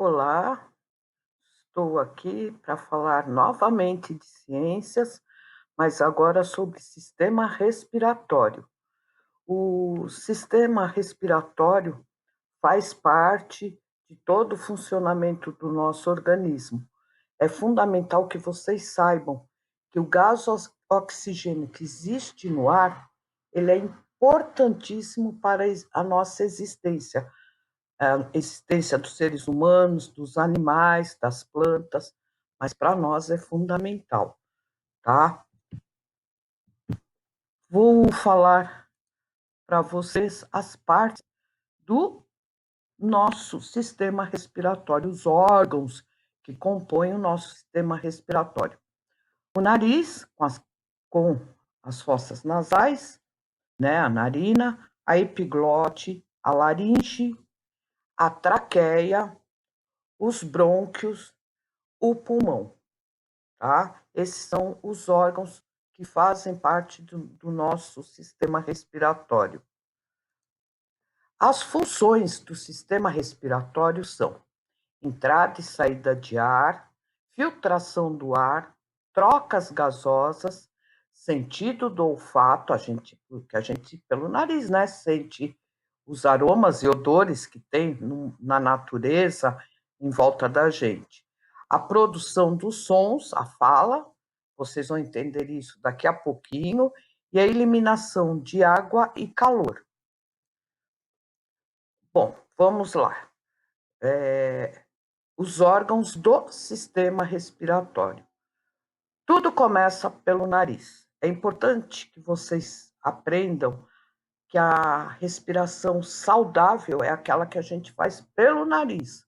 Olá, estou aqui para falar novamente de ciências, mas agora sobre sistema respiratório. O sistema respiratório faz parte de todo o funcionamento do nosso organismo. É fundamental que vocês saibam que o gás oxigênio que existe no ar, ele é importantíssimo para a nossa existência, a existência dos seres humanos, dos animais, das plantas, mas para nós é fundamental, tá? Vou falar para vocês as partes do nosso sistema respiratório, os órgãos que compõem o nosso sistema respiratório. O nariz, com as fossas nasais, né, a narina, a epiglote, a laringe, a traqueia, os brônquios, o pulmão, tá? Esses são os órgãos que fazem parte do nosso sistema respiratório. As funções do sistema respiratório são entrada e saída de ar, filtração do ar, trocas gasosas, sentido do olfato, porque a gente pelo nariz, né, sente os aromas e odores que tem na natureza em volta da gente. A produção dos sons, a fala, vocês vão entender isso daqui a pouquinho, e a eliminação de água e calor. Bom, vamos lá. Os órgãos do sistema respiratório. Tudo começa pelo nariz. É importante que vocês aprendam que a respiração saudável é aquela que a gente faz pelo nariz,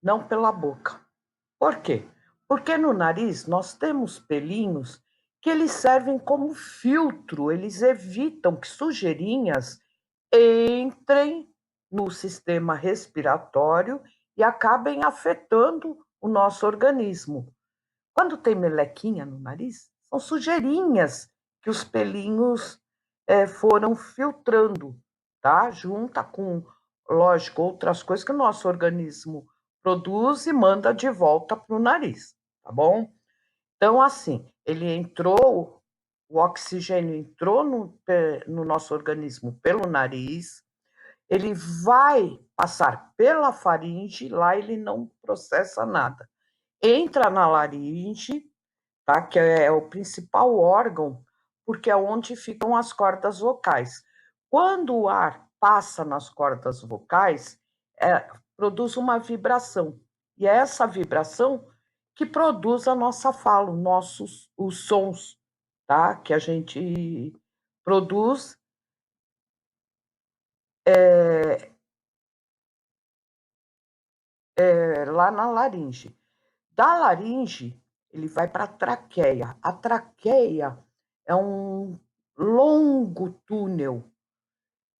não pela boca. Por quê? Porque no nariz nós temos pelinhos que eles servem como filtro, eles evitam que sujeirinhas entrem no sistema respiratório e acabem afetando o nosso organismo. Quando tem melequinha no nariz, são sujeirinhas que os pelinhos foram filtrando, tá? Junta com, lógico, outras coisas que o nosso organismo produz e manda de volta para o nariz, tá bom? Então, assim, o oxigênio entrou no nosso organismo pelo nariz, ele vai passar pela faringe, lá ele não processa nada. Entra na laringe, tá? Que é o principal órgão, porque é onde ficam as cordas vocais. Quando o ar passa nas cordas vocais, produz uma vibração. E é essa vibração que produz a nossa fala, os sons, tá? Que a gente produz lá na laringe. Da laringe, ele vai para a traqueia. A traqueia é um longo túnel,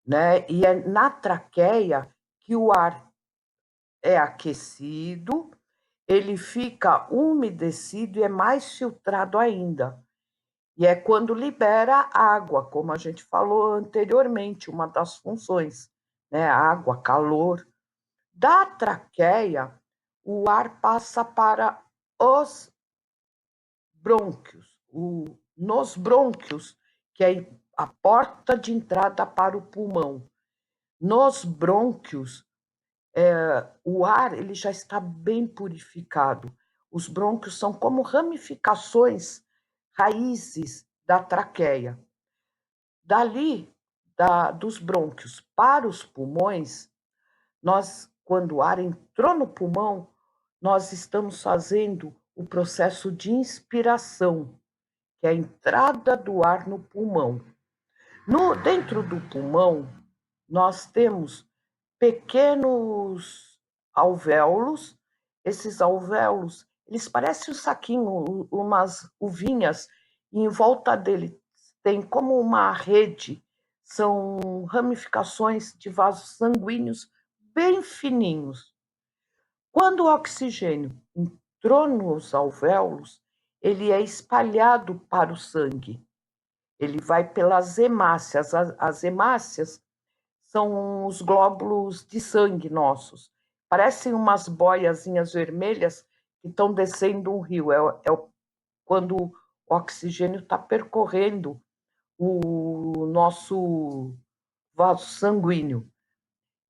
né? E é na traqueia que o ar é aquecido, ele fica umedecido e é mais filtrado ainda. E é quando libera água, como a gente falou anteriormente, uma das funções, né? Água, calor. Da traqueia, o ar passa para os brônquios. Nos brônquios, que é a porta de entrada para o pulmão. Nos brônquios, o ar ele já está bem purificado. Os brônquios são como ramificações, raízes da traqueia. Dali, dos brônquios para os pulmões, quando o ar entrou no pulmão, nós estamos fazendo o processo de inspiração, que é a entrada do ar no pulmão. Dentro do pulmão, nós temos pequenos alvéolos. Esses alvéolos, eles parecem um saquinho, umas uvinhas, e em volta dele tem como uma rede, são ramificações de vasos sanguíneos bem fininhos. Quando o oxigênio entrou nos alvéolos, ele é espalhado para o sangue. Ele vai pelas hemácias. As hemácias são os glóbulos de sangue nossos. parecem umas boiazinhas vermelhas que estão descendo um rio. Quando o oxigênio está percorrendo o nosso vaso sanguíneo.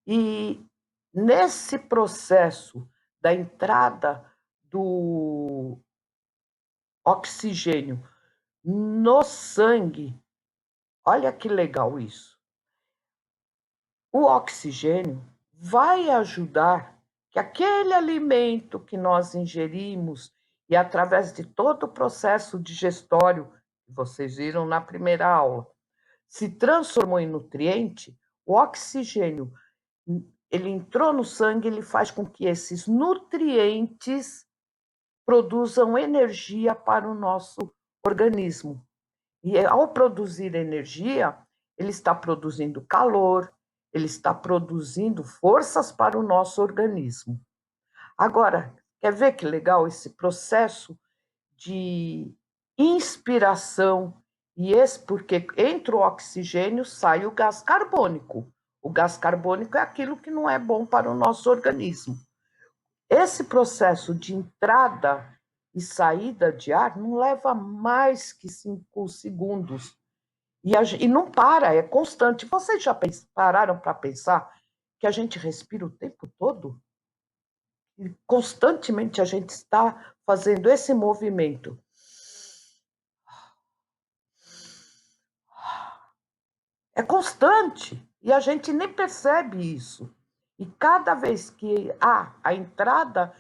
E nesse processo da entrada do oxigênio no sangue, olha que legal isso. O oxigênio vai ajudar que aquele alimento que nós ingerimos e através de todo o processo digestório que vocês viram na primeira aula, se transformou em nutriente, o oxigênio, ele entrou no sangue, ele faz com que esses nutrientes produzam energia para o nosso organismo. E ao produzir energia, ele está produzindo calor, ele está produzindo forças para o nosso organismo. Agora, quer ver que legal esse processo de inspiração e esse porque entre o oxigênio sai o gás carbônico. O gás carbônico é aquilo que não é bom para o nosso organismo. Esse processo de entrada e saída de ar não leva mais que 5 segundos. E não para, é constante. Vocês já pararam para pensar que a gente respira o tempo todo? E constantemente a gente está fazendo esse movimento. É constante e a gente nem percebe isso. E cada vez que há a entrada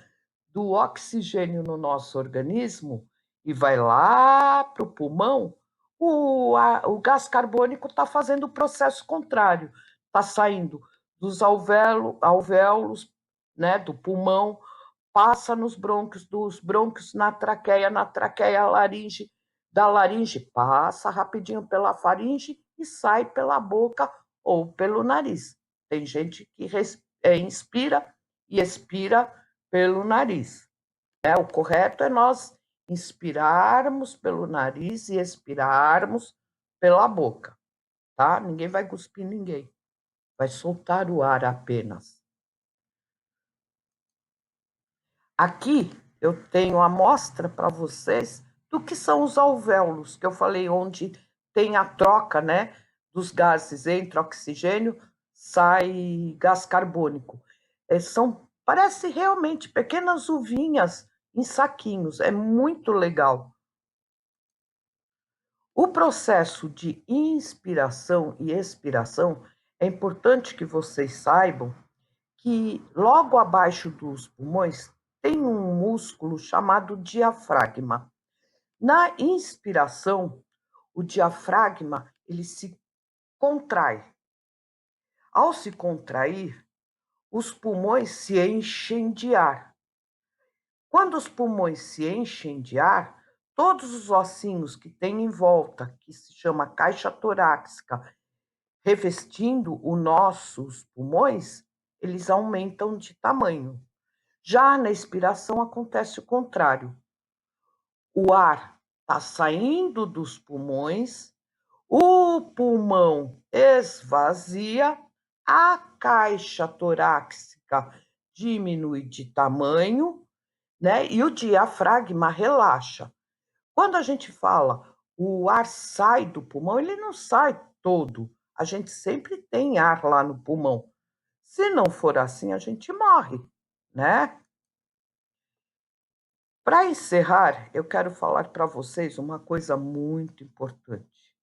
do oxigênio no nosso organismo e vai lá para o pulmão, o gás carbônico está fazendo o processo contrário, está saindo dos alvéolos, né, do pulmão, passa nos brônquios, dos brônquios na traqueia, laringe, da laringe passa rapidinho pela faringe e sai pela boca ou pelo nariz. Tem gente que inspira e expira pelo nariz. O correto é nós inspirarmos pelo nariz e expirarmos pela boca, tá? Ninguém vai cuspir ninguém, vai soltar o ar apenas. Aqui eu tenho a amostra para vocês do que são os alvéolos, que eu falei, onde tem a troca, né, dos gases, entra oxigênio, sai gás carbônico. Parece realmente pequenas uvinhas em saquinhos, é muito legal. O processo de inspiração e expiração, é importante que vocês saibam que logo abaixo dos pulmões tem um músculo chamado diafragma. Na inspiração, o diafragma ele se contrai. Ao se contrair, os pulmões se enchem de ar. Quando os pulmões se enchem de ar, todos os ossinhos que tem em volta, que se chama caixa torácica, revestindo os nossos pulmões, eles aumentam de tamanho. Já na expiração acontece o contrário. O ar está saindo dos pulmões, o pulmão esvazia, a caixa torácica diminui de tamanho, né? E o diafragma relaxa. Quando a gente fala o ar sai do pulmão, ele não sai todo. A gente sempre tem ar lá no pulmão. Se não for assim, a gente morre, né? Para encerrar, eu quero falar para vocês uma coisa muito importante,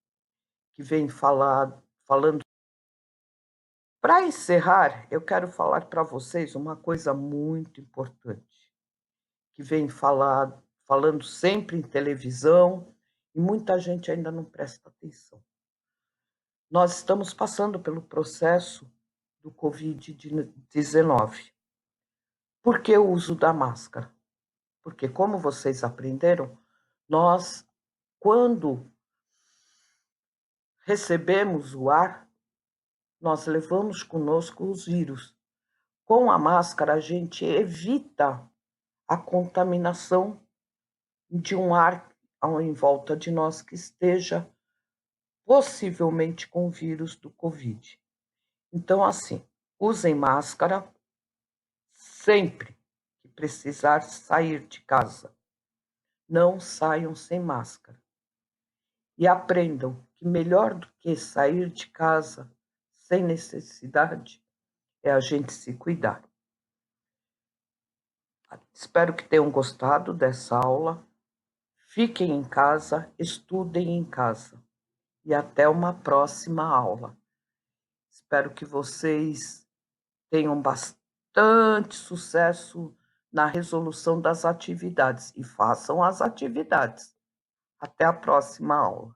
que vem falando. Para encerrar, eu quero falar para vocês uma coisa muito importante, que vem falando sempre em televisão e muita gente ainda não presta atenção. Nós estamos passando pelo processo do Covid-19. Por que o uso da máscara? Porque, como vocês aprenderam, nós, quando recebemos o ar, nós levamos conosco os vírus. Com a máscara, a gente evita a contaminação de um ar em volta de nós que esteja possivelmente com o vírus do Covid. Então, assim, usem máscara, sempre que precisar sair de casa, não saiam sem máscara. E aprendam que melhor do que sair de casa sem necessidade é a gente se cuidar. Espero que tenham gostado dessa aula. Fiquem em casa, estudem em casa. E até uma próxima aula. Espero que vocês tenham bastante sucesso na resolução das atividades e façam as atividades. Até a próxima aula.